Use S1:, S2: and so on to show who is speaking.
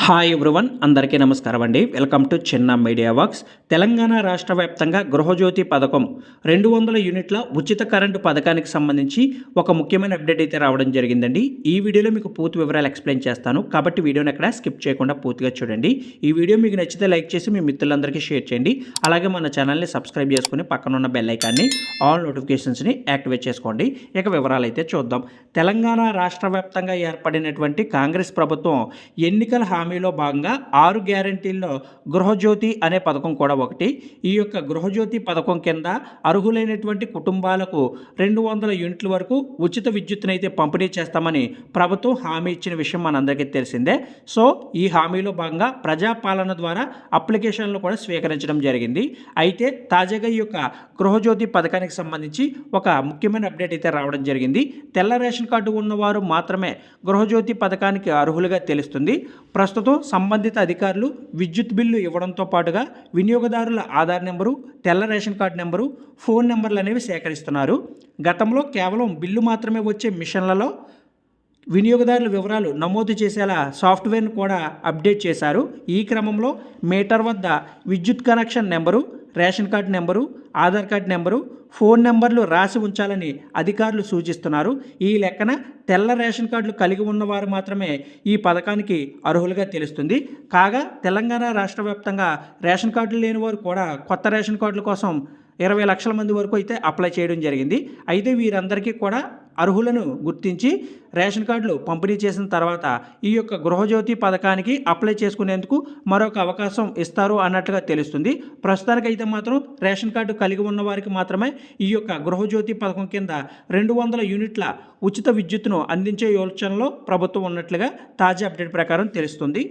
S1: Hi everyone, అందరికీ నమస్కారం అండి. వెల్కమ్ టు చిన్న మీడియా వర్క్స్. తెలంగాణ రాష్ట్ర వ్యాప్తంగా గృహజ్యోతి పథకం 200 యూనిట్ల ఉచిత కరెంటు పథకానికి సంబంధించి ఒక ముఖ్యమైన అప్డేట్ అయితే రావడం జరిగిందండి. ఈ వీడియోలో మీకు పూర్తి వివరాలు ఎక్స్ప్లెయిన్ చేస్తాను కాబట్టి వీడియోని ఎక్కడ స్కిప్ చేయకుండా పూర్తిగా చూడండి. ఈ వీడియో మీకు నచ్చితే లైక్ చేసి మీ మిత్రులందరికీ షేర్ చేయండి. అలాగే మన ఛానల్ని సబ్స్క్రైబ్ చేసుకుని పక్కన ఉన్న బెల్ ఐకాన్ని ఆల్ నోటిఫికేషన్స్ని యాక్టివేట్ చేసుకోండి. ఇక వివరాలు అయితే చూద్దాం. తెలంగాణ రాష్ట్ర వ్యాప్తంగా ఏర్పడినటువంటి కాంగ్రెస్ ప్రభుత్వం ఎన్నికల హామీలో భాగంగా 6 గ్యారంటీల్లో గృహజ్యోతి అనే పథకం కూడా ఒకటి. ఈ యొక్క గృహజ్యోతి పథకం కింద అర్హులైనటువంటి కుటుంబాలకు 200 యూనిట్ల వరకు ఉచిత విద్యుత్తునైతే పంపిణీ చేస్తామని ప్రభుత్వం హామీ ఇచ్చిన విషయం మనందరికీ తెలిసిందే. సో ఈ హామీలో భాగంగా ప్రజాపాలన ద్వారా అప్లికేషన్లు కూడా స్వీకరించడం జరిగింది. అయితే తాజాగా ఈ యొక్క గృహజ్యోతి పథకానికి సంబంధించి ఒక ముఖ్యమైన అప్డేట్ అయితే రావడం జరిగింది. తెల్ల రేషన్ కార్డు ఉన్నవారు మాత్రమే గృహజ్యోతి పథకానికి అర్హులుగా తెలుస్తుంది. ప్రస్తుతం సంబంధిత అధికారులు విద్యుత్ బిల్లు ఇవ్వడంతో పాటుగా వినియోగదారుల ఆధార్ నెంబరు, తెల్ల రేషన్ కార్డు నెంబరు, ఫోన్ నెంబర్లు అనేవి సేకరిస్తున్నారు. గతంలో కేవలం బిల్లు మాత్రమే వచ్చే మిషన్లలో వినియోగదారుల వివరాలు నమోదు చేసేలా సాఫ్ట్వేర్ను కూడా అప్డేట్ చేశారు. ఈ క్రమంలో మీటర్ వద్ద విద్యుత్ connection number, ration card number, Aadhaar card number, phone నెంబర్లు రాసి ఉంచాలని అధికారులు సూచిస్తున్నారు. ఈ లెక్కన తెల్ల రేషన్ కార్డులు కలిగి ఉన్నవారు మాత్రమే ఈ పథకానికి అర్హులుగా తెలుస్తుంది. కాగా తెలంగాణ రాష్ట్ర వ్యాప్తంగా రేషన్ కార్డులు లేని వారు కూడా కొత్త రేషన్ కార్డుల కోసం 20 లక్షల మంది వరకు అయితే అప్లై చేయడం జరిగింది. అయితే వీరందరికీ కూడా అర్హులను గుర్తించి రేషన్ కార్డులు పంపిణీ చేసిన తర్వాత ఈ యొక్క గృహజ్యోతి పథకానికి అప్లై చేసుకునేందుకు మరొక అవకాశం ఇస్తారు అన్నట్లుగా తెలుస్తుంది. ప్రస్తుతానికైతే మాత్రం రేషన్ కార్డు కలిగి ఉన్న వారికి మాత్రమే ఈ యొక్క గృహజ్యోతి పథకం కింద 200 యూనిట్ల ఉచిత విద్యుత్తును అందించే యోచనలో ప్రభుత్వం ఉన్నట్లుగా తాజా అప్డేట్ ప్రకారం తెలుస్తుంది.